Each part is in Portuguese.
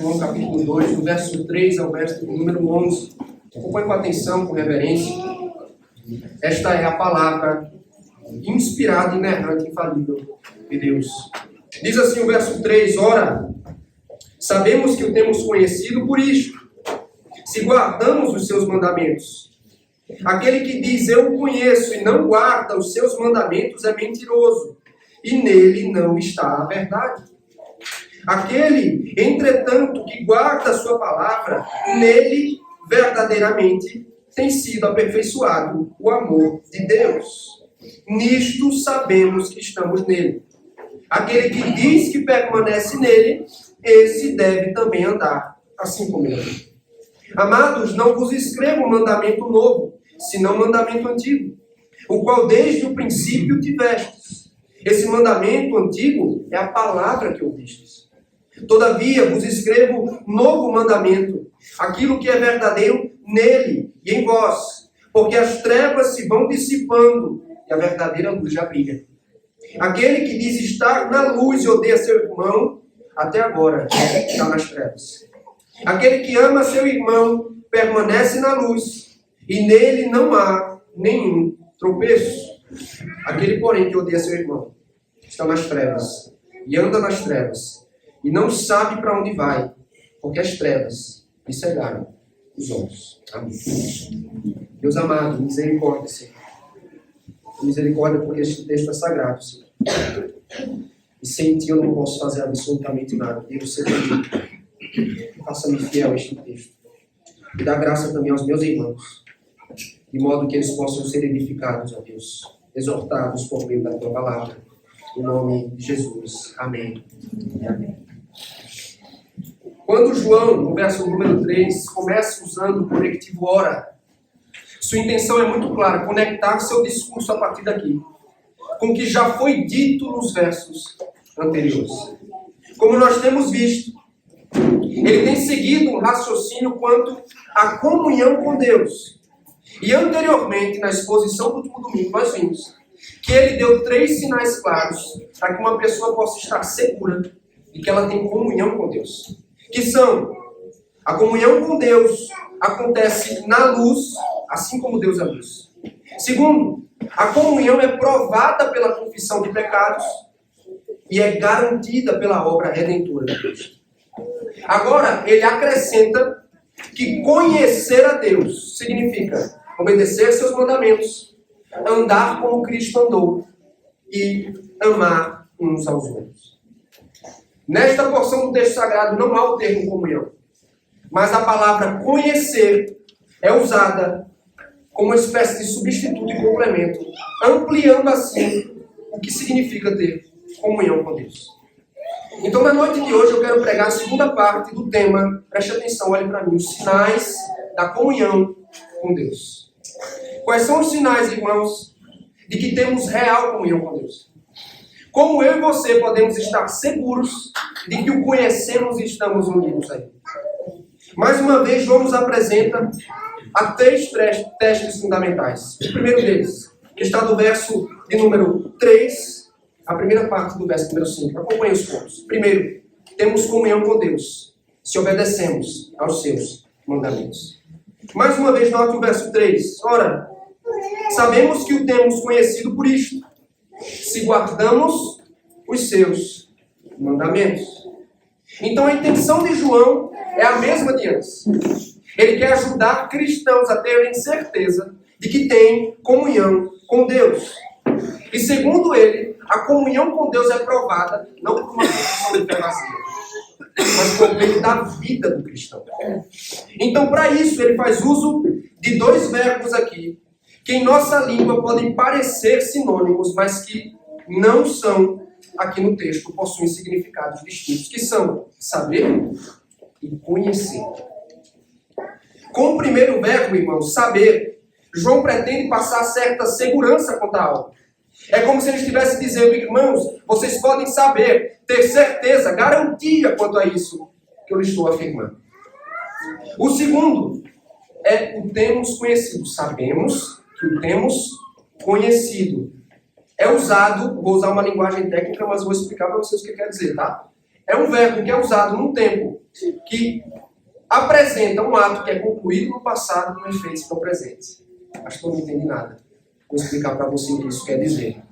João capítulo 2, do verso 3 ao verso número 11. Acompanhe com atenção, com reverência. Esta é a palavra inspirada, inerrante, infalível de Deus. Diz assim o verso 3, ora, sabemos que o temos conhecido por isto, se guardamos os seus mandamentos. Aquele que diz, eu o conheço, e não guarda os seus mandamentos, é mentiroso, e nele não está a verdade. Aquele, entretanto, que guarda a sua palavra, nele verdadeiramente tem sido aperfeiçoado o amor de Deus. Nisto sabemos que estamos nele. Aquele que diz que permanece nele, esse deve também andar assim como ele. Amados, não vos escrevo mandamento novo, senão mandamento antigo, o qual desde o princípio tivestes. Esse mandamento antigo é a palavra que ouvistes. Todavia vos escrevo novo mandamento, aquilo que é verdadeiro nele e em vós, porque as trevas se vão dissipando e a verdadeira luz já brilha. Aquele que diz estar na luz e odeia seu irmão, até agora está nas trevas. Aquele que ama seu irmão permanece na luz, e nele não há nenhum tropeço. Aquele, porém, que odeia seu irmão está nas trevas, e anda nas trevas, e não sabe para onde vai, porque as trevas lhe cegaram os olhos. Amém. Deus amado, misericórdia, Senhor. Misericórdia, porque este texto é sagrado, Senhor. E sem Ti eu não posso fazer absolutamente nada. Deus, seja comigo. Faça-me fiel a este texto. E dá graça também aos meus irmãos, de modo que eles possam ser edificados, ó Deus, exortados por meio da Tua palavra. Em nome de Jesus. Amém. E amém. Quando João, no verso número 3, começa usando o conectivo ora, sua intenção é muito clara, conectar seu discurso a partir daqui, com o que já foi dito nos versos anteriores. Como nós temos visto, ele tem seguido um raciocínio quanto à comunhão com Deus. E anteriormente, na exposição do último domingo, nós vimos que ele deu 3 sinais claros para que uma pessoa possa estar segura de que ela tem comunhão com Deus. Que são, a comunhão com Deus acontece na luz, assim como Deus é luz. Segundo, a comunhão é provada pela confissão de pecados e é garantida pela obra redentora de Cristo. Agora, ele acrescenta que conhecer a Deus significa obedecer seus mandamentos, andar como Cristo andou e amar uns aos outros. Nesta porção do texto sagrado não há o termo comunhão, mas a palavra conhecer é usada como uma espécie de substituto e complemento, ampliando assim o que significa ter comunhão com Deus. Então, na noite de hoje, eu quero pregar a segunda parte do tema. Preste atenção, olhe para mim. Os sinais da comunhão com Deus. Quais são os sinais, irmãos, de que temos real comunhão com Deus? Como eu e você podemos estar seguros de que o conhecemos e estamos unidos a Ele? Mais uma vez, João nos apresenta a 3 testes fundamentais. O primeiro deles, que está do verso de número 3, a primeira parte do verso número 5. Acompanhe os pontos. Primeiro, temos comunhão com Deus, se obedecemos aos seus mandamentos. Mais uma vez, note o verso 3. Ora, sabemos que o temos conhecido por isto, se guardamos os seus mandamentos. Então, a intenção de João é a mesma de antes. Ele quer ajudar cristãos a terem certeza de que têm comunhão com Deus. E segundo ele, a comunhão com Deus é provada não por uma confissão de fé vazia, mas por meio da vida do cristão. Então, para isso, ele faz uso de 2 verbos aqui, que em nossa língua podem parecer sinônimos, mas que não são, aqui no texto, possuem significados distintos, que são saber e conhecer. Com o primeiro verbo, irmãos, saber, João pretende passar certa segurança quanto a algo. É como se ele estivesse dizendo, irmãos, vocês podem saber, ter certeza, garantia quanto a isso que eu lhes estou afirmando. O segundo é o temos conhecido. Sabemos que o temos conhecido. É usado, vou usar uma linguagem técnica, mas vou explicar para vocês o que quer dizer, tá? É um verbo que é usado num tempo que apresenta um ato que é concluído no passado com efeitos no presente. Acho que não entendi nada. Vou explicar para você o que isso quer dizer.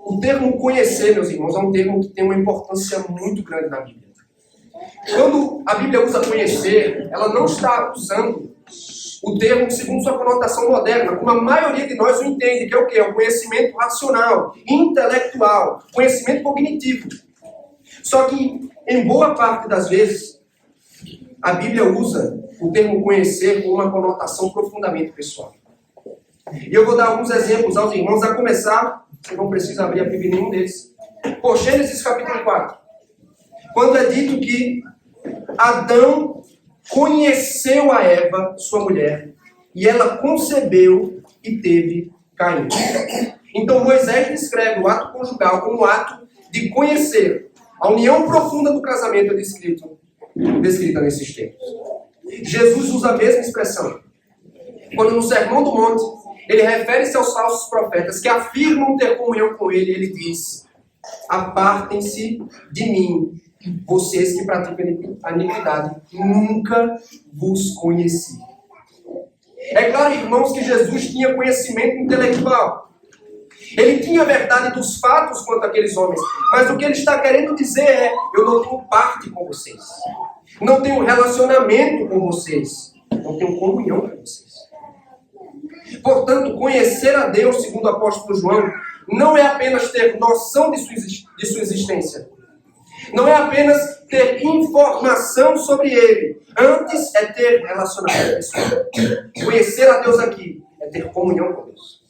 O termo conhecer, meus irmãos, é um termo que tem uma importância muito grande na Bíblia. Quando a Bíblia usa conhecer, ela não está usando o termo segundo sua conotação moderna, como a maioria de nós o entende, que é o quê? É o conhecimento racional, intelectual, conhecimento cognitivo. Só que, em boa parte das vezes, a Bíblia usa o termo conhecer com uma conotação profundamente pessoal. E eu vou dar alguns exemplos aos irmãos, a começar, você não precisa abrir a Bíblia nenhum deles, por Gênesis capítulo 4. Quando é dito que Adão conheceu a Eva, sua mulher, e ela concebeu e teve Caim. Então Moisés descreve o ato conjugal como o ato de conhecer. A união profunda do casamento é descrita nesses textos. Jesus usa a mesma expressão. Quando no Sermão do Monte, ele refere-se aos falsos profetas que afirmam ter comunhão com ele, ele diz: apartem-se de mim, vocês que praticam a iniquidade, nunca vos conheci. É claro, irmãos, que Jesus tinha conhecimento intelectual. Ele tinha a verdade dos fatos quanto àqueles homens. Mas o que ele está querendo dizer é: eu não tenho parte com vocês. Não tenho relacionamento com vocês. Não tenho comunhão com vocês. Portanto, conhecer a Deus, segundo o apóstolo João, não é apenas ter noção de sua existência. Não é apenas ter informação sobre Ele. Antes é ter relacionamento pessoal. Conhecer a Deus aqui é ter comunhão com Deus.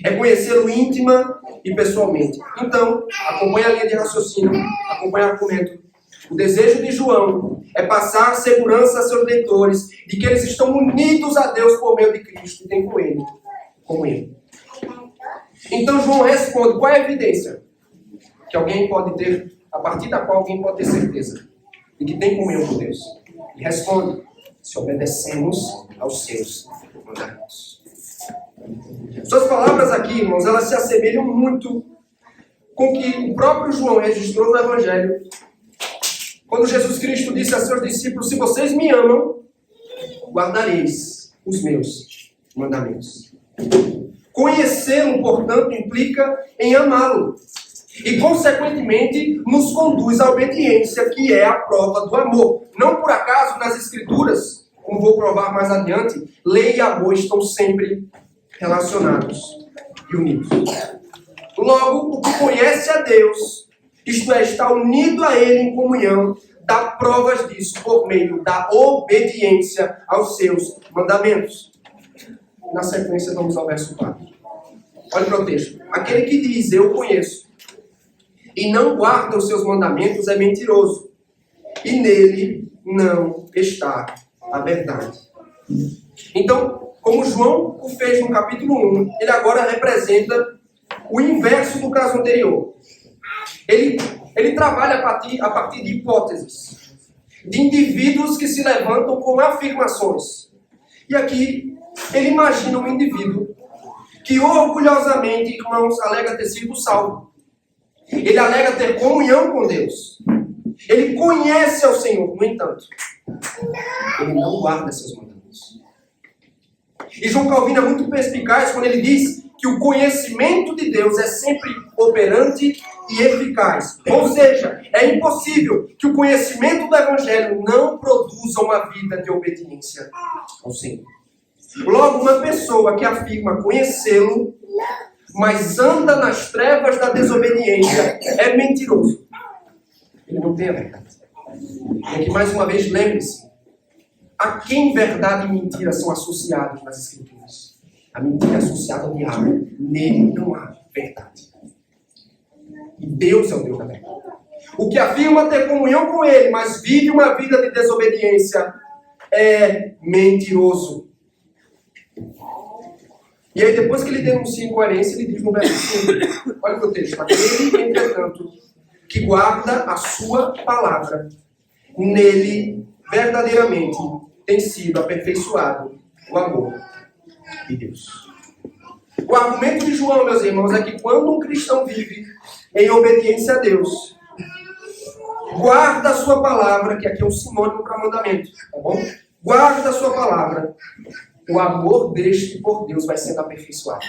É conhecê-lo íntima e pessoalmente. Então, acompanhe a linha de raciocínio, acompanhe o argumento. O desejo de João é passar segurança a seus leitores de que eles estão unidos a Deus por meio de Cristo e têm com Ele, como Ele. Então João responde: qual é a evidência que alguém pode ter, a partir da qual alguém pode ter certeza de que tem comunhão com Deus? Ele responde: se obedecemos aos seus mandamentos. Suas palavras aqui, irmãos, elas se assemelham muito com o que o próprio João registrou no Evangelho. Quando Jesus Cristo disse a seus discípulos: se vocês me amam, guardareis os meus mandamentos. Conhecê-lo, portanto, implica em amá-lo. E, consequentemente, nos conduz à obediência, que é a prova do amor. Não por acaso, nas Escrituras, como vou provar mais adiante, lei e amor estão sempre relacionados e unidos. Logo, o que conhece a Deus, isto é, está unido a Ele em comunhão, dá provas disso por meio da obediência aos seus mandamentos. Na sequência, vamos ao verso 4. Olha para o texto. Aquele que diz: eu conheço, e não guarda os seus mandamentos, é mentiroso, e nele não está a verdade. Então, como João o fez no capítulo 1, ele agora representa o inverso do caso anterior. Ele trabalha a partir de hipóteses, de indivíduos que se levantam com afirmações. E aqui, ele imagina um indivíduo que orgulhosamente, irmãos, alega ter sido salvo. Ele alega ter comunhão com Deus. Ele conhece ao Senhor, no entanto, ele não guarda seus mandamentos. E João Calvino é muito perspicaz quando ele diz que o conhecimento de Deus é sempre operante e eficaz. Ou seja, é impossível que o conhecimento do Evangelho não produza uma vida de obediência ao Senhor. Logo, uma pessoa que afirma conhecê-lo, mas anda nas trevas da desobediência, é mentiroso. Ele não tem a verdade. E aqui, mais uma vez, lembre-se: a quem verdade e mentira são associados nas Escrituras? A mentira é associada ao diabo. Nele não há verdade. E Deus é o Deus da verdade. O que afirma ter comunhão com Ele, mas vive uma vida de desobediência, é mentiroso. E aí, depois que ele denuncia incoerência, ele diz no verso 5, olha o que o texto: aquele, entretanto, que guarda a sua palavra, nele verdadeiramente tem sido aperfeiçoado o amor de Deus. O argumento de João, meus irmãos, é que quando um cristão vive em obediência a Deus, Guarda a sua palavra, que aqui é um sinônimo para mandamento, tá bom? Guarda a sua palavra. O amor deste por Deus vai sendo aperfeiçoado.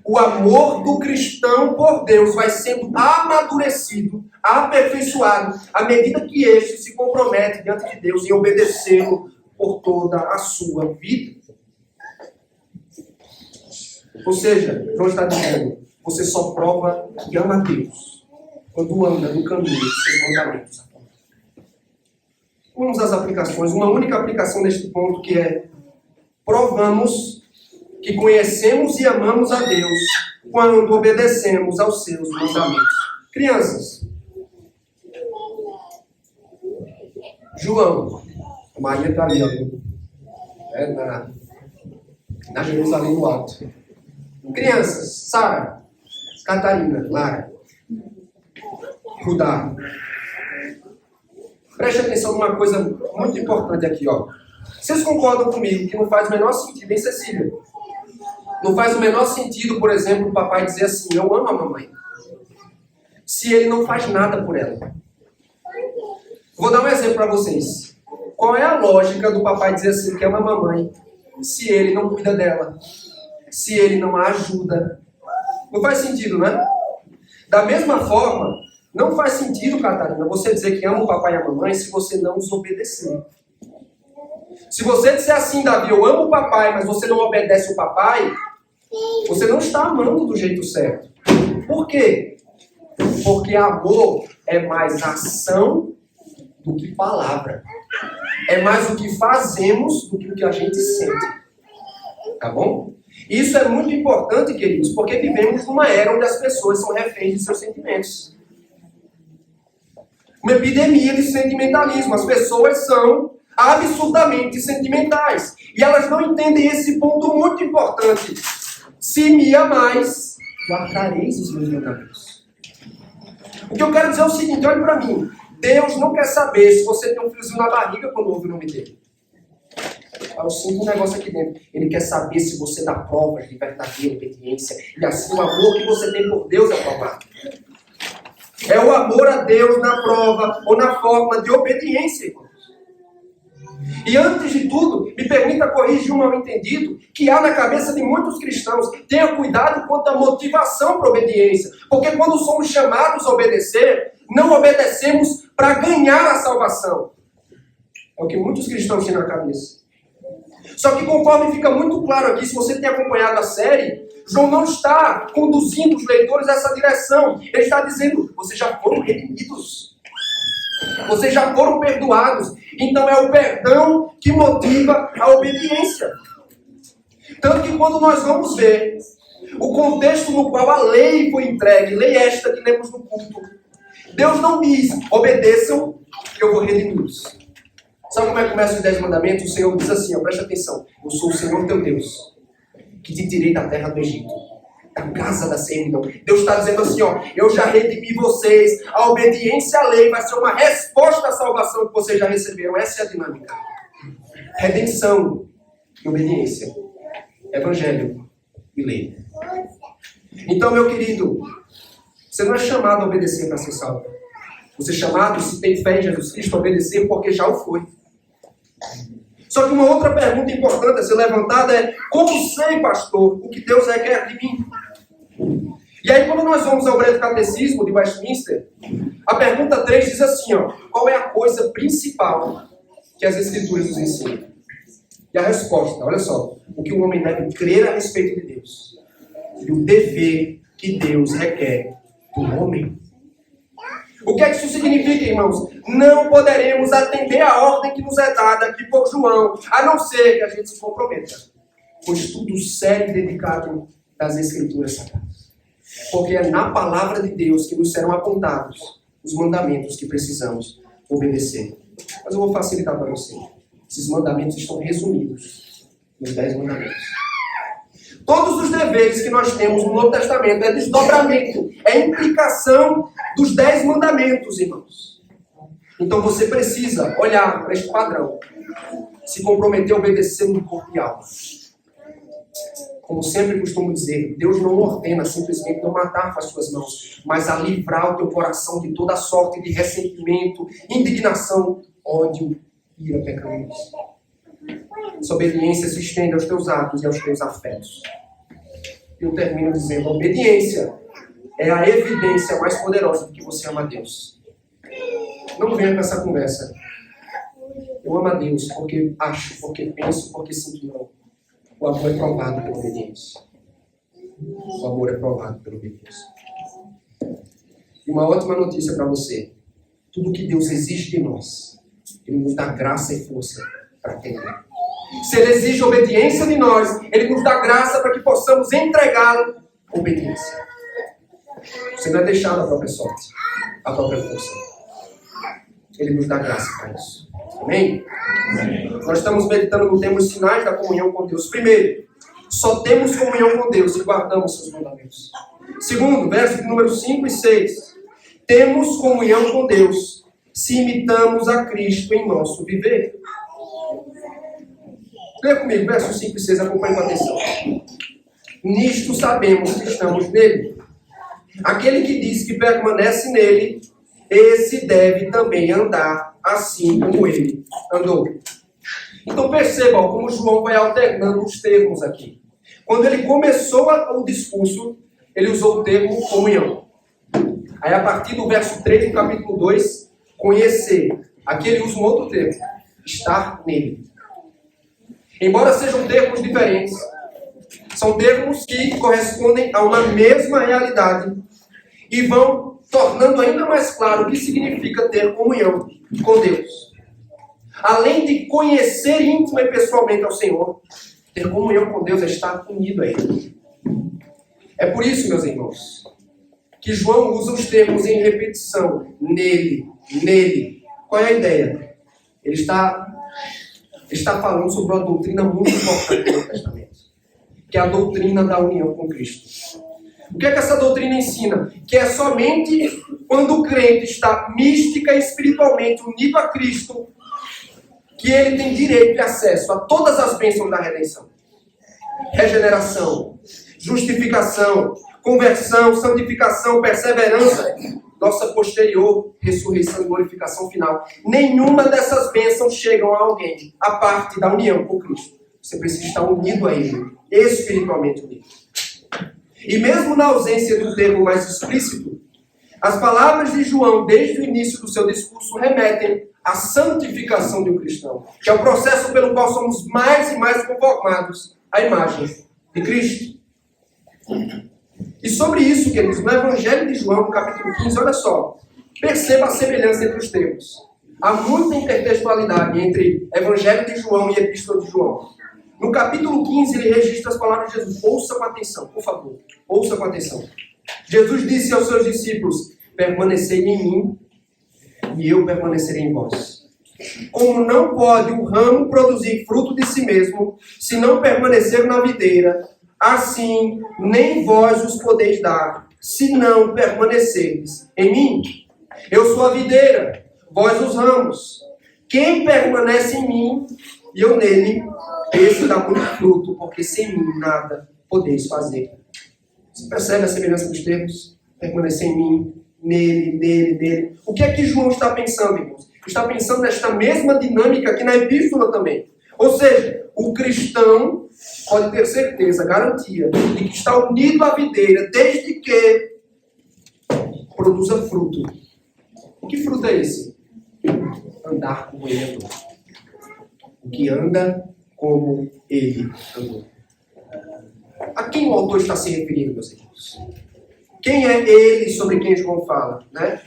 O amor do cristão por Deus vai sendo amadurecido, aperfeiçoado, à medida que este se compromete diante de Deus em obedecê-lo por toda a sua vida. Ou seja, João está dizendo, você só prova que ama a Deus quando anda no caminho dos seus mandamentos. Vamos às aplicações. Uma única aplicação neste ponto, que é: provamos que conhecemos e amamos a Deus quando obedecemos aos seus mandamentos. Crianças, João, a Maria está ali, ó, na Jerusalém do Alto. Crianças, Sara, Catarina, Lara, Rudá. Preste atenção numa coisa muito importante aqui, ó. Vocês concordam comigo que não faz o menor sentido, hein, Cecília? Não faz o menor sentido, por exemplo, o papai dizer assim: eu amo a mamãe, se ele não faz nada por ela. Vou dar um exemplo para vocês. Qual é a lógica do papai dizer assim que ama a mamãe, se ele não cuida dela, se ele não a ajuda? Não faz sentido, né? Da mesma forma, não faz sentido, Catarina, você dizer que ama o papai e a mamãe se você não os obedecer. Se você disser assim, Davi, eu amo o papai, mas você não obedece o papai, você não está amando do jeito certo. Por quê? Porque amor é mais ação do que palavra. É mais o que fazemos do que o que a gente sente. Tá bom? Isso é muito importante, queridos, porque vivemos numa era onde as pessoas são reféns de seus sentimentos. Uma epidemia de sentimentalismo. As pessoas são absurdamente sentimentais. E elas não entendem esse ponto muito importante. Se me amais, guardareis os meus mandamentos. O que eu quero dizer é o seguinte, olhe para mim. Deus não quer saber se você tem um friozinho na barriga quando ouve o nome dele. Eu sinto um negócio aqui dentro. Ele quer saber se você dá provas de verdadeira obediência. E assim o amor que você tem por Deus é provado. É o amor a Deus na prova ou na forma de obediência, irmãos. E antes de tudo, me permita corrigir um mal-entendido que há na cabeça de muitos cristãos. Tenha cuidado quanto à motivação para a obediência. Porque quando somos chamados a obedecer, não obedecemos para ganhar a salvação. É o que muitos cristãos têm na cabeça. Só que conforme fica muito claro aqui, se você tem acompanhado a série, João não está conduzindo os leitores nessa direção. Ele está dizendo, vocês já foram redimidos. Vocês já foram perdoados. Então é o perdão que motiva a obediência. Tanto que quando nós vamos ver o contexto no qual a lei foi entregue, lei esta que lemos no culto, Deus não diz, obedeçam que eu vou redimi-los. Sabe como é que começa os 10 mandamentos? O Senhor diz assim, ó, presta atenção, eu sou o Senhor teu Deus, que te tirei da terra do Egito, da casa da servidão. Deus está dizendo assim, ó, eu já redimi vocês, a obediência à lei vai ser uma resposta à salvação que vocês já receberam. Essa é a dinâmica. Redenção e obediência. Evangelho e lei. Então, meu querido, você não é chamado a obedecer para ser salvo. Você é chamado, se tem fé em Jesus Cristo, a obedecer porque já o foi. Só que uma outra pergunta importante a ser levantada é: como sei, pastor, o que Deus requer de mim? E aí, quando nós vamos ao Breve Catecismo de Westminster, a pergunta 3 diz assim, ó, qual é a coisa principal que as Escrituras nos ensinam? E a resposta, olha só, o que o homem deve crer a respeito de Deus. E o dever que Deus requer do homem. O que é que isso significa, irmãos? Não poderemos atender a ordem que nos é dada aqui por João, a não ser que a gente se comprometa com o estudo sério e dedicado das Escrituras Sagradas. Porque é na palavra de Deus que nos serão apontados os mandamentos que precisamos obedecer. Mas eu vou facilitar para você. Esses mandamentos estão resumidos nos 10 mandamentos. Todos os deveres que nós temos no Novo Testamento é desdobramento, é implicação dos 10 mandamentos, irmãos. Então você precisa olhar para este padrão, se comprometer a obedecer no corpo e alma. Como sempre costumo dizer, Deus não ordena simplesmente não matar com as suas mãos, mas a livrar o teu coração de toda sorte de ressentimento, indignação, ódio, ira pecaminosa. Essa obediência se estende aos teus atos e aos teus afetos. Eu termino dizendo, a obediência é a evidência mais poderosa de que você ama a Deus. Não venha com essa conversa. Eu amo a Deus porque acho, porque penso, porque sinto não. O amor é provado pela obediência. O amor é provado pela obediência. E uma ótima notícia para você. Tudo que Deus exige de nós, Ele nos dá graça e força para atender. Se Ele exige obediência de nós, Ele nos dá graça para que possamos entregá-lo a obediência. Você não é deixado a própria sorte, a própria força. Ele nos dá graça para isso. Amém? Amém? Nós estamos meditando no tema os sinais da comunhão com Deus. Primeiro, só temos comunhão com Deus se guardamos seus mandamentos. Segundo, versos número 5 e 6. Temos comunhão com Deus se imitamos a Cristo em nosso viver. Leia comigo, versos 5 e 6, acompanhe com atenção. Nisto sabemos que estamos nele. Aquele que diz que permanece nele, esse deve também andar assim como ele andou. Então percebam como João vai alternando os termos aqui. Quando ele começou o discurso, ele usou o termo comunhão. Aí a partir do verso 3 do capítulo 2, conhecer. Aqui ele usa um outro termo, estar nele. Embora sejam termos diferentes, são termos que correspondem a uma mesma realidade e vão tornando ainda mais claro o que significa ter comunhão com Deus. Além de conhecer íntima e pessoalmente ao Senhor, ter comunhão com Deus é estar unido a Ele. É por isso, meus irmãos, que João usa os termos em repetição. Nele, nele. Qual é a ideia? Ele está falando sobre uma doutrina muito importante do Novo Testamento, que é a doutrina da união com Cristo. O que é que essa doutrina ensina? Que é somente quando o crente está mística e espiritualmente unido a Cristo que ele tem direito e acesso a todas as bênçãos da redenção. Regeneração, justificação, conversão, santificação, perseverança, nossa posterior ressurreição e glorificação final. Nenhuma dessas bênçãos chegam a alguém, a parte da união com Cristo. Você precisa estar unido a Ele, espiritualmente unido. E mesmo na ausência de um termo mais explícito, as palavras de João, desde o início do seu discurso, remetem à santificação de um cristão, que é o processo pelo qual somos mais e mais conformados à imagem de Cristo. E sobre isso, queridos, no Evangelho de João, no capítulo 15, olha só, perceba a semelhança entre os termos. Há muita intertextualidade entre Evangelho de João e Epístola de João. No capítulo 15, ele registra as palavras de Jesus. Ouça com atenção, por favor. Ouça com atenção. Jesus disse aos seus discípulos, permanecei em mim e eu permanecerei em vós. Como não pode o ramo produzir fruto de si mesmo, se não permanecer na videira, assim nem vós os podeis dar, se não permanecerdes em mim. Eu sou a videira, vós os ramos. Quem permanece em mim e eu nele, esse dá muito fruto, porque sem mim nada podeis fazer. Você percebe a semelhança dos termos? Permanecer em mim, nele. O que é que João está pensando, irmãos? Está pensando nesta mesma dinâmica aqui na epístola também. Ou seja, o cristão pode ter certeza, garantia, de que está unido à videira desde que produza fruto. O que fruto é esse? Andar como ele andou. O que anda como ele andou. A quem o autor está se referindo, meus irmãos? Quem é ele sobre quem João fala? Né?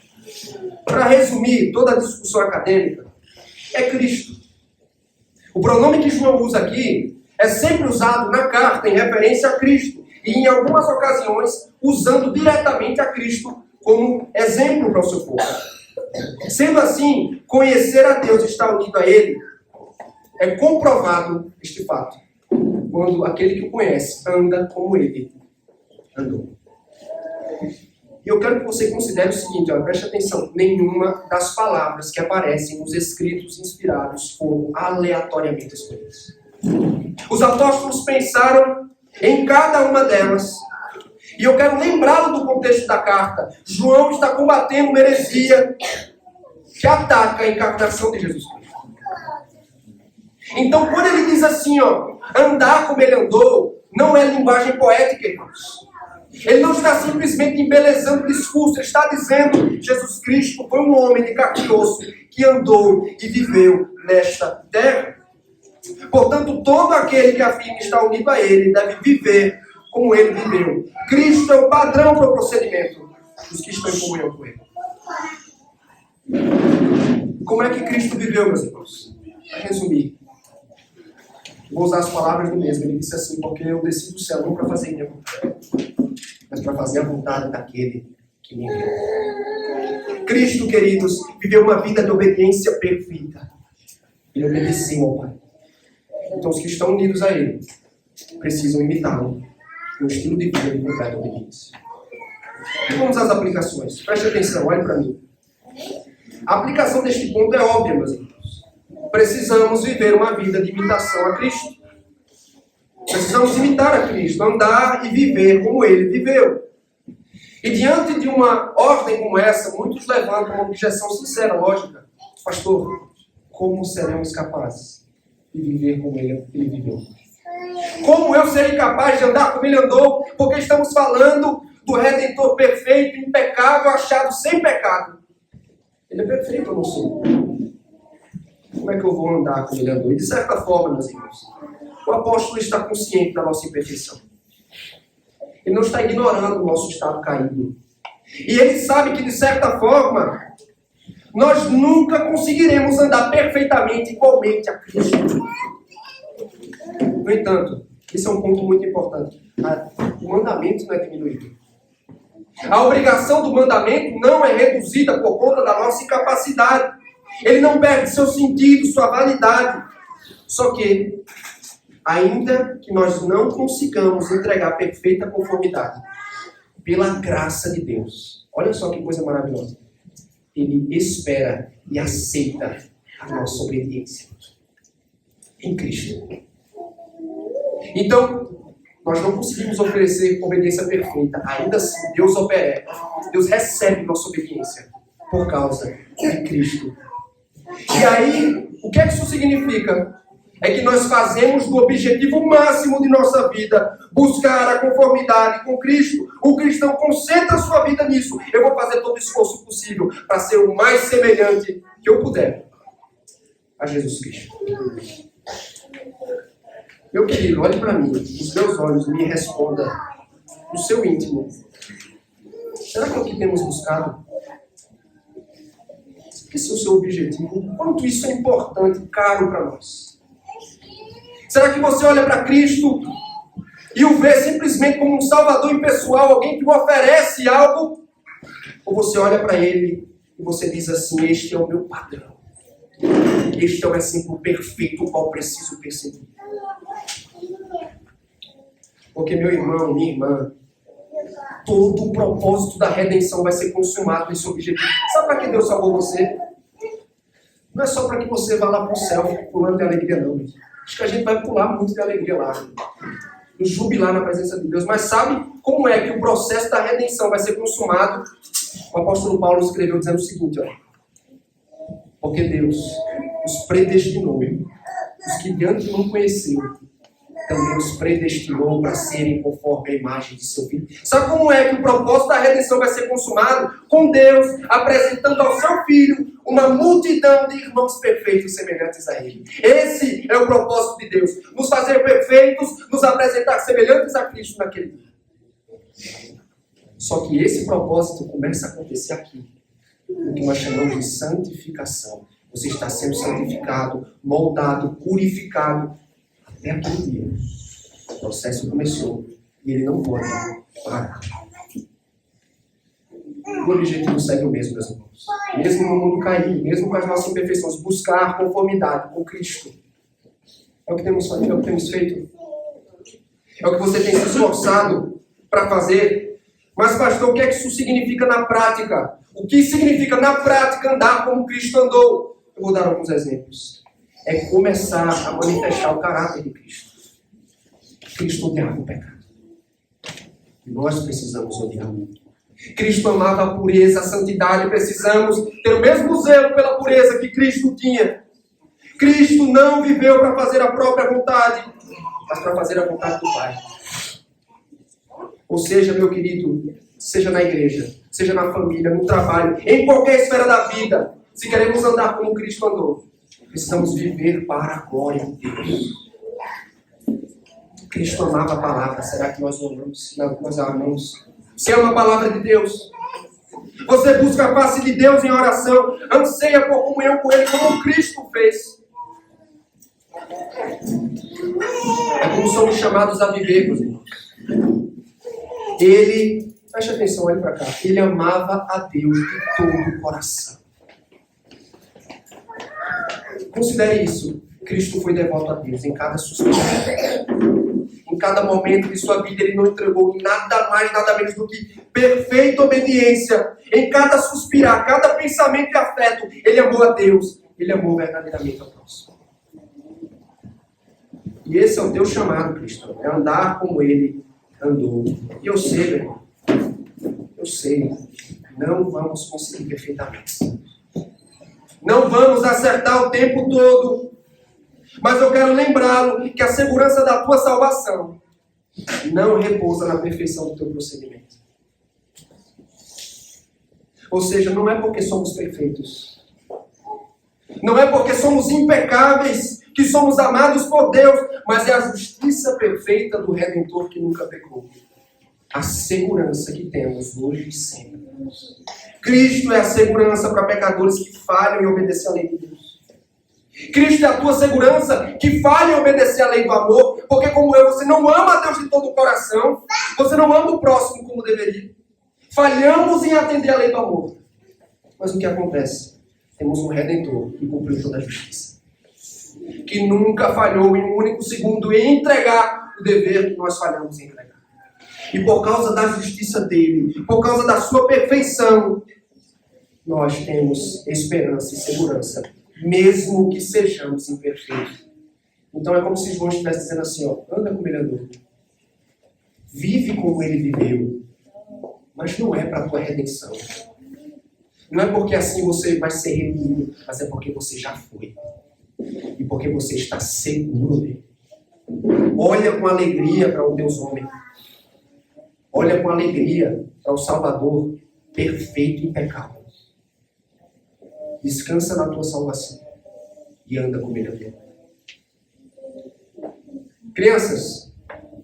Para resumir toda a discussão acadêmica, é Cristo. O pronome que João usa aqui é sempre usado na carta em referência a Cristo e em algumas ocasiões usando diretamente a Cristo como exemplo para o seu povo. Sendo assim, conhecer a Deus e estar unido a Ele é comprovado este fato quando aquele que o conhece anda como Ele andou. E eu quero que você considere o seguinte, preste atenção, nenhuma das palavras que aparecem nos escritos inspirados foram aleatoriamente escolhidas. Os apóstolos pensaram Em cada uma delas. E eu quero lembrá-lo do contexto da carta. João está combatendo uma heresia que ataca a encarnação de Jesus Cristo. Então, quando ele diz assim, andar como ele andou, não é linguagem poética, irmãos. Ele não está simplesmente embelezando o discurso, ele está dizendo, Jesus Cristo foi um homem de carne e osso que andou e viveu nesta terra. Portanto, todo aquele que afirma estar unido a ele deve viver como ele viveu. Cristo é o padrão para o procedimento dos que estão em comunhão com ele. Como é que Cristo viveu, meus irmãos? Para resumir, vou usar as palavras do mesmo. Ele disse assim, porque eu desci do céu não para fazer minha vontade, mas para fazer a vontade daquele que me enviou. Cristo, queridos, viveu uma vida de obediência perfeita. Ele obedeceu ao Pai. Então, os que estão unidos a Ele precisam imitá-lo no estilo de vida de completa obediência. E vamos às aplicações. Preste atenção, olhe para mim. A aplicação deste ponto é óbvia, meus irmãos. Precisamos viver uma vida de imitação a Cristo. Precisamos imitar a Cristo, andar e viver como Ele viveu. E diante de uma ordem como essa, muitos levantam uma objeção sincera, lógica. Pastor, como seremos capazes de viver como Ele viveu? Como eu serei capaz de andar como Ele andou? Porque estamos falando do Redentor perfeito, impecável, achado sem pecado. Ele é perfeito, eu não sou. Como é que eu vou andar como Ele andou? E de certa forma, meus irmãos, o apóstolo está consciente da nossa imperfeição. Ele não está ignorando o nosso estado caído. E ele sabe que, de certa forma, nós nunca conseguiremos andar perfeitamente igualmente a Cristo. No entanto, esse é um ponto muito importante. O mandamento não é diminuído. A obrigação do mandamento não é reduzida por conta da nossa incapacidade. Ele não perde seu sentido, sua validade. Só que, ainda que nós não consigamos entregar perfeita conformidade, pela graça de Deus, olha só que coisa maravilhosa. Ele espera e aceita a nossa obediência em Cristo. Então, nós não conseguimos oferecer obediência perfeita. Ainda assim, Deus recebe nossa obediência por causa de Cristo. E aí, o que é que isso significa? É que nós fazemos do objetivo máximo de nossa vida buscar a conformidade com Cristo. O cristão concentra sua vida nisso. Eu vou fazer todo o esforço possível para ser o mais semelhante que eu puder a Jesus Cristo. Meu querido, olhe para mim, nos meus olhos, e me responda no seu íntimo. Será que é o que temos buscado? Esse é o seu objetivo? Quanto isso é importante, caro para nós? Será que você olha para Cristo e o vê simplesmente como um salvador impessoal, alguém que lhe oferece algo? Ou você olha para Ele e você diz assim, este é o meu padrão. Este é o exemplo perfeito o qual preciso perseguir. Porque, meu irmão, minha irmã, todo o propósito da redenção vai ser consumado nesse objetivo. Sabe para que Deus salvou você? Não é só para que você vá lá para o céu pulando de alegria, não. Acho que a gente vai pular muito de alegria lá. Nos jubilar na presença de Deus. Mas sabe como é que o processo da redenção vai ser consumado? O apóstolo Paulo escreveu dizendo o seguinte, olha. Porque Deus os predestinou, os que de antemão conheceu, também os predestinou para serem conforme a imagem de seu Filho. Sabe como é que o propósito da redenção vai ser consumado? Com Deus apresentando ao seu Filho uma multidão de irmãos perfeitos semelhantes a Ele. Esse é o propósito de Deus. Nos fazer perfeitos, nos apresentar semelhantes a Cristo naquele dia. Só que esse propósito começa a acontecer aqui. O que nós chamamos de santificação. Você está sendo santificado, moldado, purificado. Até aquele dia. O processo começou. E ele não pode parar. O objetivo segue o mesmo, meus irmãos. Mesmo no mundo caído, mesmo com as nossas imperfeições, buscar conformidade com Cristo. É o que temos feito, é o que temos feito. É o que você tem se esforçado para fazer. Mas, pastor, o que é que isso significa na prática? O que significa na prática andar como Cristo andou? Eu vou dar alguns exemplos. É começar a manifestar o caráter de Cristo. Cristo odiava o pecado. E nós precisamos odiar. Cristo amava a pureza, a santidade. Precisamos ter o mesmo zelo pela pureza que Cristo tinha. Cristo não viveu para fazer a própria vontade, mas para fazer a vontade do Pai. Ou seja, meu querido, seja na igreja, seja na família, no trabalho, em qualquer esfera da vida, se queremos andar como Cristo andou, precisamos viver para a glória de Deus. Cristo amava a palavra. Será que nós amamos? Não, nós a amamos. Você ama a palavra de Deus? Você busca a face de Deus em oração, anseia por comunhão com Ele, como Cristo fez. É como somos chamados a viver, meus irmãos. Ele, preste atenção, olha para cá, ele amava a Deus de todo o coração. Considere isso. Cristo foi devoto a Deus em cada suspiro. Em cada momento de sua vida, ele não entregou nada mais, nada menos do que perfeita obediência. Em cada suspirar, cada pensamento e afeto, ele amou a Deus. Ele amou verdadeiramente ao próximo. E esse é o teu chamado, cristão. É andar como ele andou. E eu sei, meu irmão. Eu sei. Não vamos conseguir perfeitamente. Não vamos acertar o tempo todo. Mas eu quero lembrá-lo que a segurança da tua salvação não repousa na perfeição do teu procedimento. Ou seja, não é porque somos perfeitos. Não é porque somos impecáveis que somos amados por Deus, mas é a justiça perfeita do Redentor que nunca pecou. A segurança que temos hoje e sempre. Cristo é a segurança para pecadores que falham em obedecer à lei de Deus. Cristo é a tua segurança que falha em obedecer à lei do amor, porque como eu, você não ama a Deus de todo o coração, você não ama o próximo como deveria. Falhamos em atender à lei do amor. Mas o que acontece? Temos um Redentor que cumpriu toda a justiça. Que nunca falhou em um único segundo em entregar o dever que nós falhamos em entregar. E por causa da justiça dele, por causa da sua perfeição, nós temos esperança e segurança, mesmo que sejamos imperfeitos. Então é como se João estivesse dizendo assim, ó, anda como ele andou. Vive como ele viveu. Mas não é para a tua redenção. Não é porque assim você vai ser redimido, mas é porque você já foi. E porque você está seguro dele. Olha com alegria para o Deus homem. Olha com alegria para o Salvador perfeito e impecável. Descansa na tua salvação e anda como ele andou. Crianças,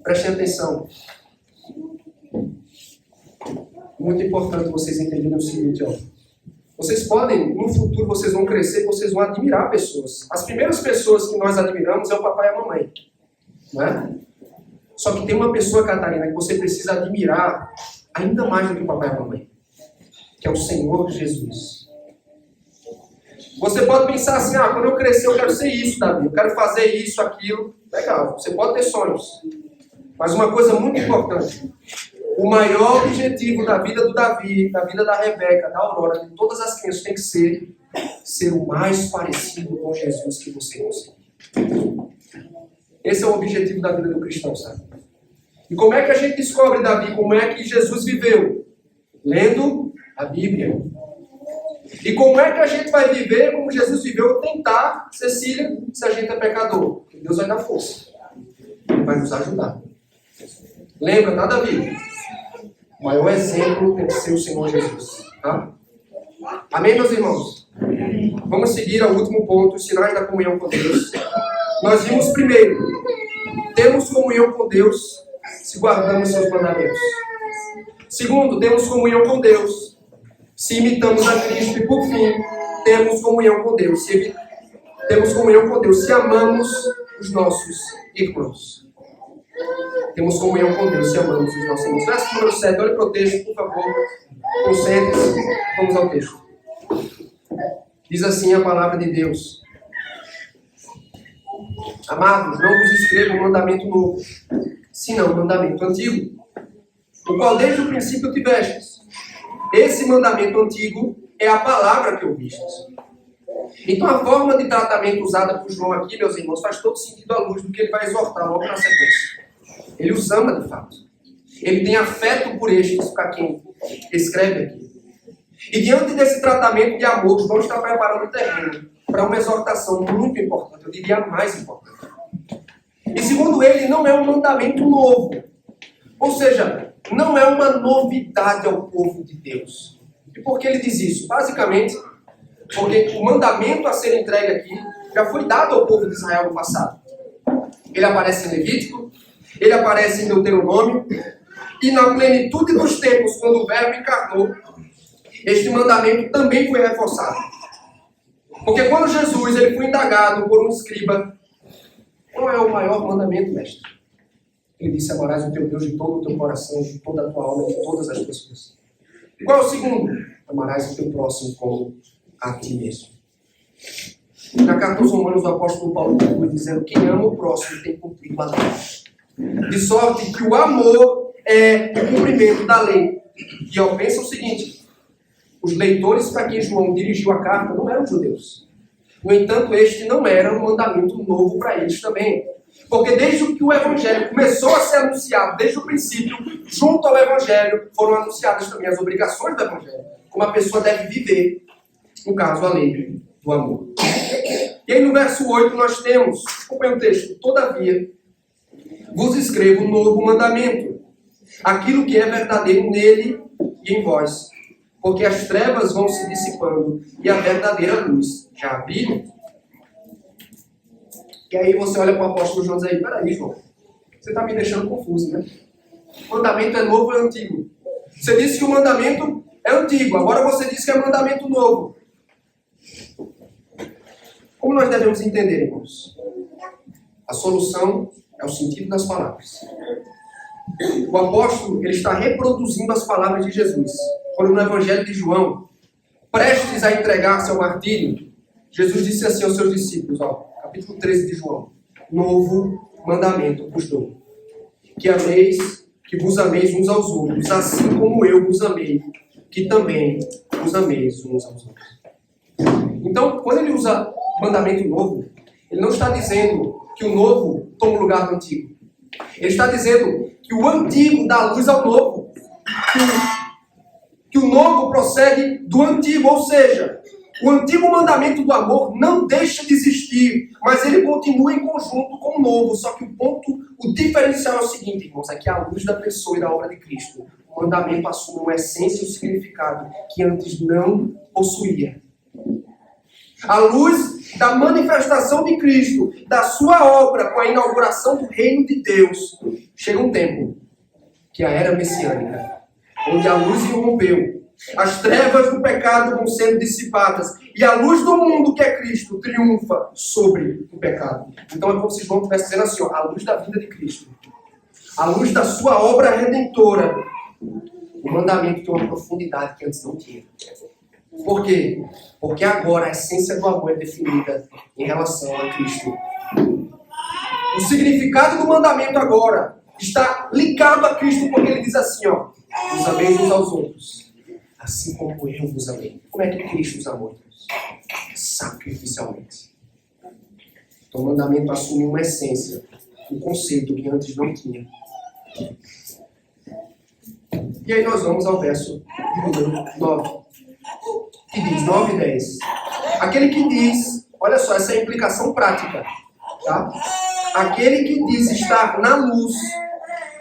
prestem atenção. Muito importante vocês entenderem o seguinte, ó. Vocês podem, no futuro, vocês vão crescer, vocês vão admirar pessoas. As primeiras pessoas que nós admiramos é o papai e a mamãe. Não é? Só que tem uma pessoa, Catarina, que você precisa admirar ainda mais do que o papai e a mamãe. Que é o Senhor Jesus. Você pode pensar assim, quando eu crescer eu quero ser isso, Davi. Eu quero fazer isso, aquilo. Legal, você pode ter sonhos. Mas uma coisa muito importante. O maior objetivo da vida do Davi, da vida da Rebeca, da Aurora, de todas as crianças, tem que ser o mais parecido com Jesus que você conseguir. Esse é o objetivo da vida do cristão, sabe? E como é que a gente descobre, Davi, como é que Jesus viveu? Lendo a Bíblia. E como é que a gente vai viver como Jesus viveu? Tentar, Cecília, se a gente é pecador. Porque Deus vai dar força. Ele vai nos ajudar. Lembra, tá, Davi? O maior exemplo tem que ser o Senhor Jesus. Tá? Amém, meus irmãos? Vamos seguir ao último ponto, os sinais da comunhão com Deus. Nós vimos primeiro, temos comunhão com Deus se guardamos seus mandamentos. Segundo, temos comunhão com Deus se imitamos a Cristo. E por fim, temos comunhão com Deus se amamos os nossos irmãos. Temos comunhão com Deus se amamos os nossos irmãos. Verso número 7, olhe para o texto, por favor. Concentre-se. Vamos ao texto. Diz assim a palavra de Deus. Amados, não vos escrevo um mandamento novo, senão um mandamento antigo, o qual desde o princípio tivestes. Esse mandamento antigo é a palavra que ouvistes. Então a forma de tratamento usada por João aqui, meus irmãos, faz todo sentido à luz do que ele vai exortar logo na sequência. Ele os ama de fato. Ele tem afeto por estes, para quem escreve aqui. E diante desse tratamento de amor, João está preparando o terreno para uma exortação muito importante, eu diria a mais importante. E segundo ele, não é um mandamento novo. Ou seja, não é uma novidade ao povo de Deus. E por que ele diz isso? Basicamente, porque o mandamento a ser entregue aqui já foi dado ao povo de Israel no passado. Ele aparece em Levítico, ele aparece em Deuteronômio, e na plenitude dos tempos, quando o Verbo encarnou, este mandamento também foi reforçado. Porque quando Jesus ele foi indagado por um escriba, qual é o maior mandamento, mestre? Ele disse: amarás o teu Deus de todo o teu coração, de toda a tua alma, de todas as pessoas. E qual é o segundo? Amarás o teu próximo como a ti mesmo. Na carta aos Romanos, o apóstolo Paulo conclui dizendo: quem ama o próximo tem cumprido a lei. De sorte que o amor é o cumprimento da lei. E eu penso o seguinte: os leitores para quem João dirigiu a carta não eram judeus. No entanto, este não era um mandamento novo para eles também. Porque desde que o Evangelho começou a ser anunciado, desde o princípio, junto ao Evangelho, foram anunciadas também as obrigações do Evangelho. Como a pessoa deve viver, no caso, a lei do amor. E aí no verso 8 nós temos, acompanha o texto: todavia, vos escrevo um novo mandamento, aquilo que é verdadeiro nele e em vós, porque as trevas vão se dissipando e a verdadeira luz já brilha. E aí você olha para o apóstolo João e diz aí: peraí, João, você está me deixando confuso, né? O mandamento é novo ou é antigo? Você disse que o mandamento é antigo, agora você diz que é mandamento novo. Como nós devemos entender, irmãos? A solução é o sentido das palavras. O apóstolo ele está reproduzindo as palavras de Jesus. Quando no Evangelho de João, prestes a entregar-se ao martírio, Jesus disse assim aos seus discípulos, capítulo 13 de João: novo mandamento vos dou, que vos ameis uns aos outros, assim como eu vos amei, que também vos ameis uns aos outros. Então, quando ele usa mandamento novo, ele não está dizendo que o novo toma o lugar do antigo. Ele está dizendo que o antigo dá luz ao novo. Que o novo prossegue do antigo, ou seja, o antigo mandamento do amor não deixa de existir, mas ele continua em conjunto com o novo. Só que o diferencial é o seguinte, irmãos, é que à luz da pessoa e da obra de Cristo, o mandamento assume uma essência e um significado que antes não possuía. À luz da manifestação de Cristo, da sua obra com a inauguração do reino de Deus, chega um tempo que a era messiânica, onde a luz irrompeu, as trevas do pecado vão sendo dissipadas e a luz do mundo, que é Cristo, triunfa sobre o pecado. Então é como se João estivesse dizendo assim, a luz da vida de Cristo, a luz da sua obra redentora, o mandamento tem uma profundidade que antes não tinha. Por quê? Porque agora a essência do amor é definida em relação a Cristo. O significado do mandamento agora está ligado a Cristo, porque ele diz assim, vos ameis uns aos outros, assim como eu vos amei. Como é que Cristo os amou? Sacrificialmente. Então o mandamento assume uma essência, um conceito que antes não tinha. E aí nós vamos ao verso número 9. Que diz, 9 e 10. Aquele que diz, olha só, essa é a implicação prática, tá? Aquele que diz estar na luz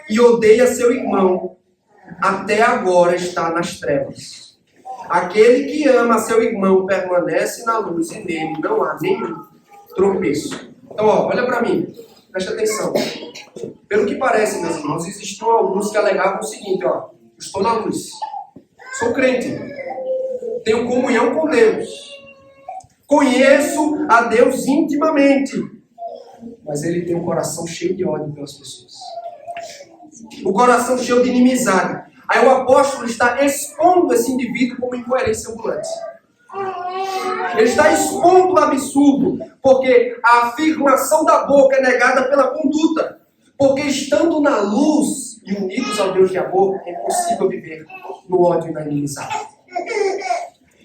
e odeia seu irmão, até agora está nas trevas. Aquele que ama seu irmão permanece na luz e nele não há nenhum tropeço. Então, olha para mim, presta atenção. Pelo que parece, meus irmãos, existiam alguns que alegavam o seguinte, estou na luz, sou crente, tenho comunhão com Deus, conheço a Deus intimamente, mas ele tem um coração cheio de ódio pelas pessoas, o coração cheio de inimizade. Aí o apóstolo está expondo esse indivíduo como incoerência ambulante. Ele está expondo o absurdo, porque a afirmação da boca é negada pela conduta. Porque estando na luz e unidos ao Deus de amor, é impossível viver no ódio e na inimizade.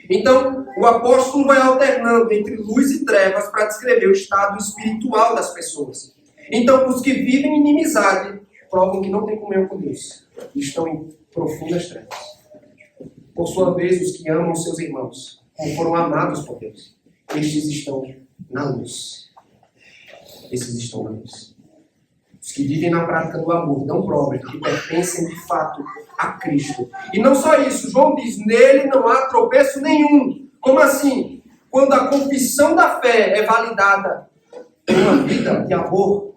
Então, o apóstolo vai alternando entre luz e trevas para descrever o estado espiritual das pessoas. Então, os que vivem em inimizade provam que não têm comunhão com Deus e estão em profundas trevas. Por sua vez, os que amam seus irmãos, como foram amados por Deus, estes estão na luz. Esses estão na luz. Os que vivem na prática do amor dão prova de que pertencem de fato a Cristo. E não só isso, João diz, nele não há tropeço nenhum. Como assim? Quando a confissão da fé é validada em uma vida de amor,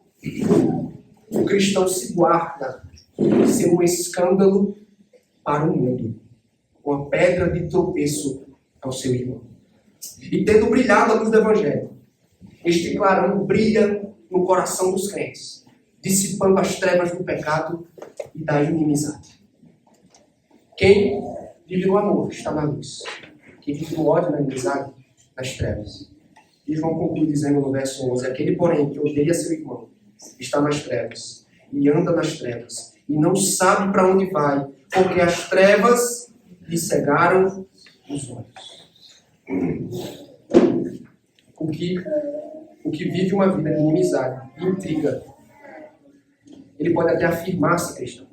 o cristão se guarda de ser um escândalo para o mundo, uma pedra de tropeço ao seu irmão. E tendo brilhado a luz do Evangelho, este clarão brilha no coração dos crentes, dissipando as trevas do pecado e da inimizade. Quem vive no amor está na luz. Quem vive no ódio e na inimizade, nas trevas. E João conclui dizendo no verso 11, aquele, porém, que odeia seu irmão, está nas trevas, e anda nas trevas, e não sabe para onde vai, porque as trevas lhe cegaram os olhos. O que vive uma vida de inimizade, de intriga, ele pode até afirmar-se cristão.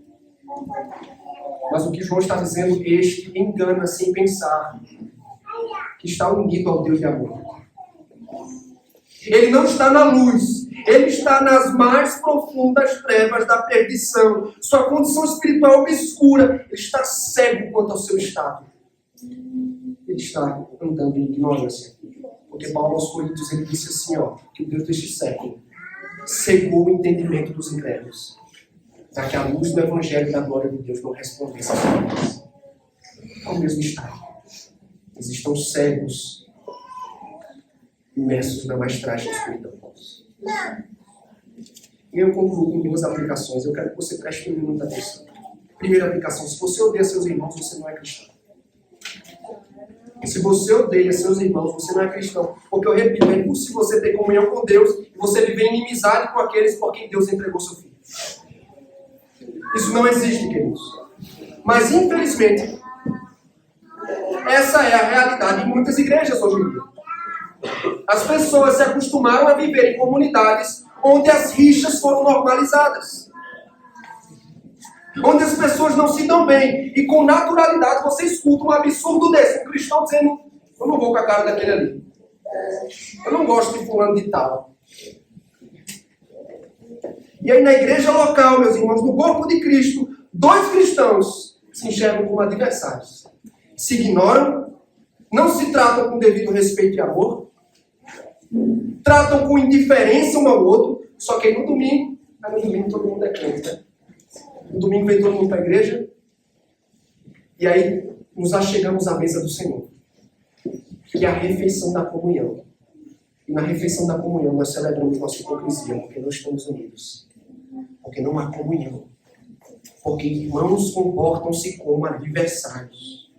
Mas o que João está dizendo, este engana sem pensar que está unido ao Deus de amor. Ele não está na luz, ele está nas mais profundas trevas da perdição. Sua condição espiritual é obscura, ele está cego quanto ao seu estado. Ele está andando em ignorância. Porque Paulo aos Coríntios ele disse assim, que o Deus deste século cegou o entendimento dos incrédulos, para que a luz do Evangelho da glória de Deus não respondesse às palavras. É o mesmo estado. Eles estão cegos, imersos na mais trágica escuridão. E eu concluo com duas aplicações. Eu quero que você preste muita atenção. Primeira aplicação, se você odeia seus irmãos, você não é cristão. Se você odeia seus irmãos, você não é cristão. Porque eu repito, é impossível você ter comunhão com Deus e você viver em inimizade com aqueles por quem Deus entregou seu filho. Isso não existe, queridos. Mas, infelizmente, essa é a realidade em muitas igrejas hoje em dia. As pessoas se acostumaram a viver em comunidades onde as rixas foram normalizadas. Onde as pessoas não se dão bem. E com naturalidade você escuta um absurdo desse. Um cristão dizendo, eu não vou com a cara daquele ali. Eu não gosto de fulano de tal. E aí na igreja local, meus irmãos, no corpo de Cristo, dois cristãos se enxergam como adversários. Se ignoram, não se tratam com devido respeito e amor, tratam com indiferença um ao outro, só que aí no domingo todo mundo é crente, né? No domingo vem todo mundo para a igreja, e aí nos achegamos à mesa do Senhor, que é a refeição da comunhão. E na refeição da comunhão nós celebramos nossa hipocrisia, porque não estamos unidos. Porque não há comunhão. Porque irmãos comportam-se como adversários.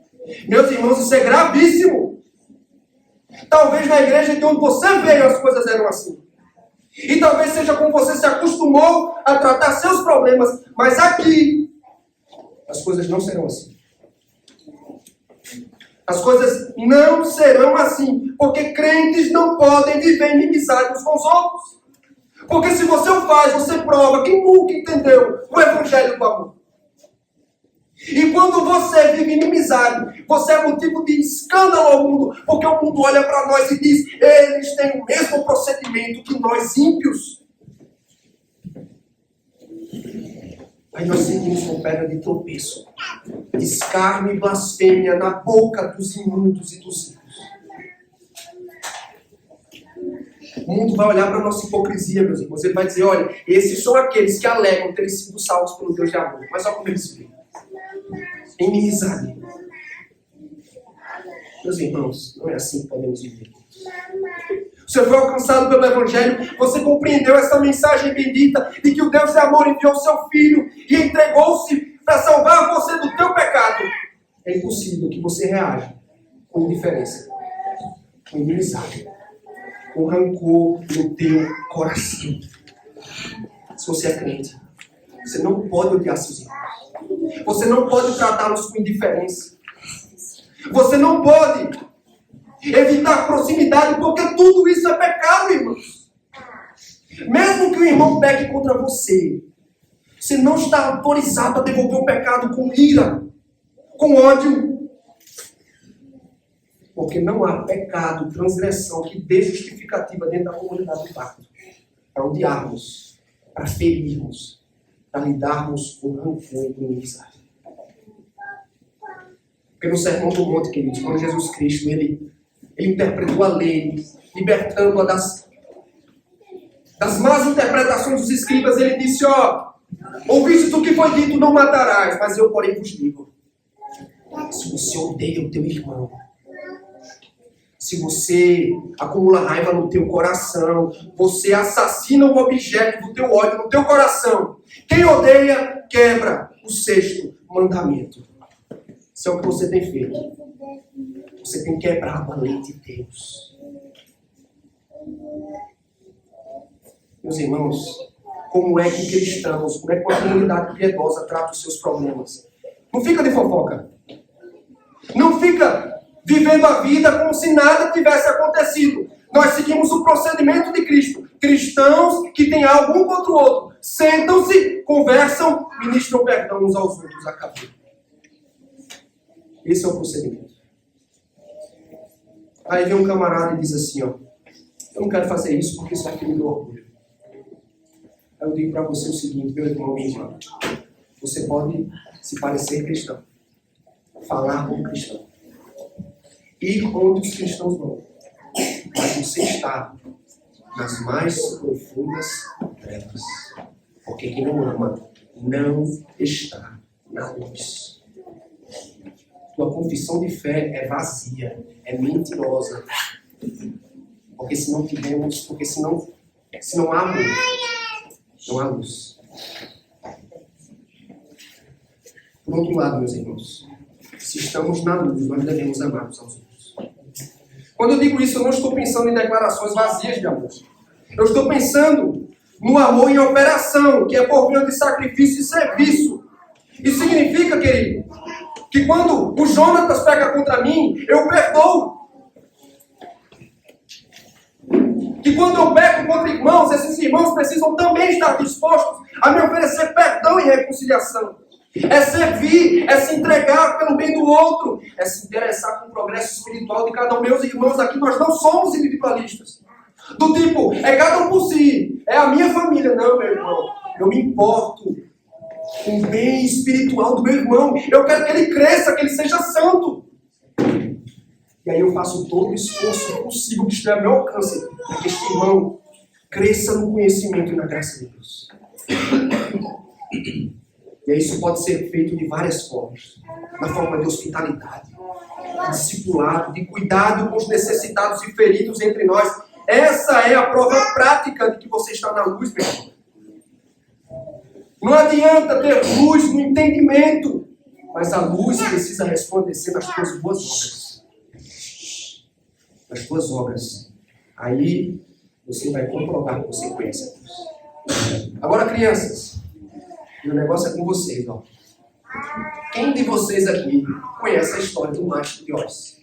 Meus irmãos, isso é gravíssimo. Talvez na igreja de onde você veio as coisas eram assim. E talvez seja como você se acostumou a tratar seus problemas. Mas aqui, as coisas não serão assim. As coisas não serão assim. Porque crentes não podem viver em inimizade uns com os outros. Porque se você o faz, você prova que nunca entendeu o Evangelho do amor. E quando você vive em inimizade, você é motivo de escândalo ao mundo, porque o mundo olha para nós e diz, eles têm o mesmo procedimento que nós ímpios. Aí nós seguimos com pedra de tropeço, escárnio e blasfêmia na boca dos imundos e dos ímpios. O mundo vai olhar para a nossa hipocrisia, meus irmãos. Ele vai dizer, olha, esses são aqueles que alegam terem sido salvos pelo Deus de amor. Mas olha como eles vivem. Em inimizade. Meus irmãos, não é assim que podemos viver. Você foi alcançado pelo Evangelho, você compreendeu essa mensagem bendita de que o Deus de amor enviou o seu Filho e entregou-se para salvar você do teu pecado. É impossível que você reaja com indiferença, com inimizade, com rancor no teu coração. Se você é crente, você não pode odiar seus irmãos. Você não pode tratá-los com indiferença. Você não pode evitar proximidade, porque tudo isso é pecado, irmãos. Mesmo que o irmão peque contra você, Você não está autorizado a devolver o pecado com ira, com ódio. Porque não há pecado, transgressão que dê justificativa dentro da comunidade do pacto para odiarmos, para ferirmos, para lidarmos com rancor e inimizade. Porque no Sermão do Monte, queridos, quando Jesus Cristo, ele interpretou a lei, libertando-a das más interpretações dos escribas, ele disse, ouviste do que foi dito, não matarás, mas eu, porém, vos digo, se você odeia o teu irmão, se você acumula raiva no teu coração, você assassina o objeto do teu ódio no teu coração, quem odeia, quebra o 6º mandamento. Isso é o que você tem feito. Você tem quebrado a lei de Deus. Meus irmãos, como é que cristãos, como é que uma comunidade piedosa trata os seus problemas? Não fica de fofoca. Não fica vivendo a vida como se nada tivesse acontecido. Nós seguimos o procedimento de Cristo. Cristãos que têm algo um contra o outro, sentam-se, conversam, ministram perdão uns aos outros. Acabou. Esse é o procedimento. Aí vem um camarada e diz assim, eu não quero fazer isso porque isso vai ferir meu orgulho. Aí eu digo para você o seguinte, meu irmão, minha irmã, você pode se parecer cristão, falar como cristão, ir onde os cristãos vão, mas você está nas mais profundas trevas, porque quem não ama não está na luz. Tua confissão de fé é vazia, é mentirosa. Porque se não há amor, não há luz. Por outro lado, meus irmãos, se estamos na luz, nós devemos amar uns aos outros. Quando eu digo isso, eu não estou pensando em declarações vazias de amor. Eu estou pensando no amor em operação, que é por meio de sacrifício e serviço. Isso significa, querido, que quando o Jonatas pega contra mim, eu perdoo. Que quando eu peco contra irmãos, esses irmãos precisam também estar dispostos a me oferecer perdão e reconciliação. É servir, é se entregar pelo bem do outro, é se interessar com o progresso espiritual de cada um. Meus irmãos, aqui nós não somos individualistas. Do tipo, é cada um por si, é a minha família. Não, meu irmão, eu me importo com o bem espiritual do meu irmão. Eu quero que ele cresça, que ele seja santo. E aí eu faço todo o esforço possível que estiver ao meu alcance para que este irmão cresça no conhecimento e na graça de Deus. E aí isso pode ser feito de várias formas. Na forma de hospitalidade, de discipulado, de cuidado com os necessitados e feridos entre nós. Essa é a prova prática de que você está na luz, meu irmão. Não adianta ter luz no entendimento, mas a luz precisa resplandecer nas tuas boas obras. Nas tuas obras. Aí você vai comprovar a consequência. Agora, crianças, o negócio é com vocês, Quem de vocês aqui conhece a história do Mágico de Oz?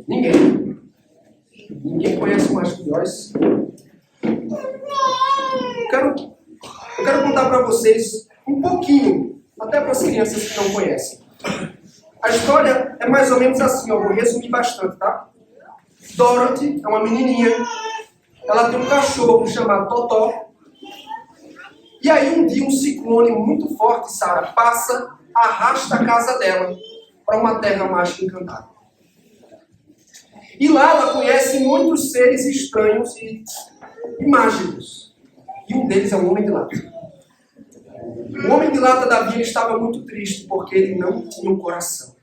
Ninguém. Ninguém conhece o Mágico de Oz? Eu quero contar para vocês um pouquinho, até para as crianças que não conhecem. A história é mais ou menos assim, eu vou resumir bastante, tá? Dorothy é uma menininha, ela tem um cachorro chamado Totó, e aí um dia um ciclone muito forte, Sara, passa, arrasta a casa dela para uma terra mágica encantada. E lá ela conhece muitos seres estranhos e mágicos. E um deles é o Homem de Lata. O Homem de Lata da Bíblia estava muito triste porque ele não tinha um coração.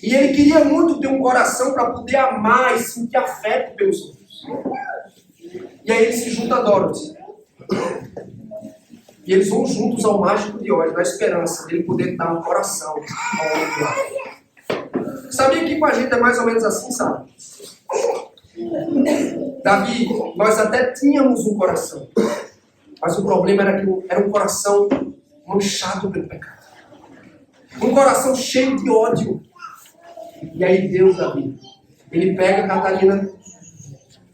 E ele queria muito ter um coração para poder amar e sentir afeto pelos outros. E aí ele se junta a Dorothy. E eles vão juntos ao Mágico de Oz, na esperança de ele poder dar um coração ao Homem de Lata. Sabia que com a gente é mais ou menos assim, sabe? Davi, nós até tínhamos um coração. Mas o problema era que era um coração manchado pelo pecado. Um coração cheio de ódio. E aí Deus, Davi, ele pega a Catarina,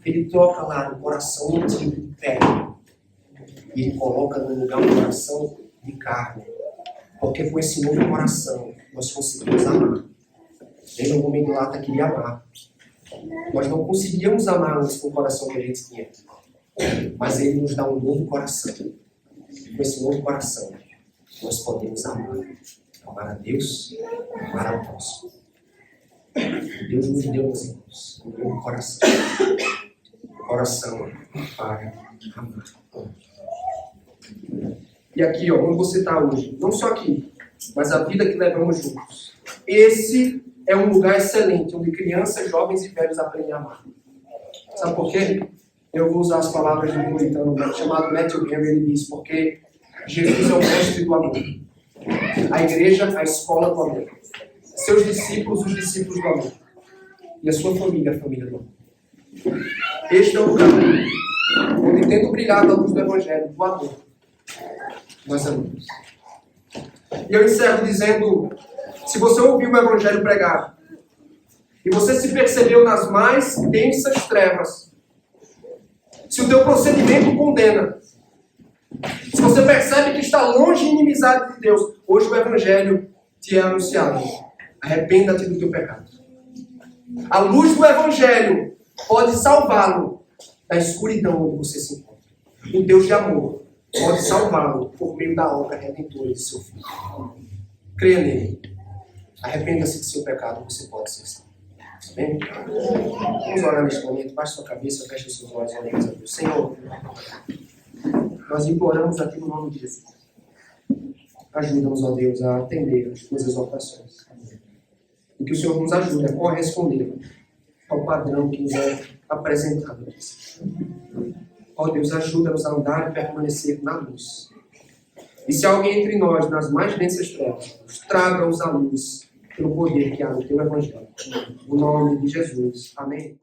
ele troca lá no coração íntimo de pedra. E Ele coloca no lugar um coração de carne. Porque com esse novo coração, nós conseguimos amar. Ele, o homem de lata, queria amar. Nós não conseguíamos amar antes com o coração que a gente tinha. Mas Ele nos dá um novo coração. E com esse novo coração, nós podemos amar. Amar a Deus, amar ao próximo. Deus nos deu, meus irmãos, um novo coração. Um coração para amar. E aqui, ó, onde você está hoje, não só aqui, mas a vida que levamos juntos. Esse é um lugar excelente, onde crianças, jovens e velhos aprendem a amar. Sabe por quê? Eu vou usar as palavras de um puritano chamado Matthew Henry. Ele diz, porque Jesus é o mestre do amor. A igreja, a escola do amor. Seus discípulos, os discípulos do amor. E a sua família, a família do amor. Este é o lugar onde tento brilhar da luz do Evangelho, do amor. Nós amamos. E eu encerro dizendo, se você ouviu o Evangelho pregado, e você se percebeu nas mais densas trevas, se o teu procedimento condena, se você percebe que está longe de inimizade de Deus, hoje o Evangelho te é anunciado. Arrependa-te do teu pecado. A luz do Evangelho pode salvá-lo da escuridão onde você se encontra. O Deus de amor pode salvá-lo por meio da obra redentora de seu Filho. Creia nele. Arrependa-se do seu pecado, você pode ser salvo. Amém? Vamos orar neste momento. Baixe sua cabeça, feche os seus olhos, oremos a Deus. Senhor, nós imploramos aqui no nome de Jesus. Ajuda-nos, ó Deus, a atender as tuas exortações. E que o Senhor nos ajude a corresponder ao padrão que nos é apresentado. Ó Deus, ajuda-nos a andar e permanecer na luz. E se alguém entre nós, nas mais densas trevas, traga-os à luz pelo poder que há no teu Evangelho. No nome de Jesus. Amém.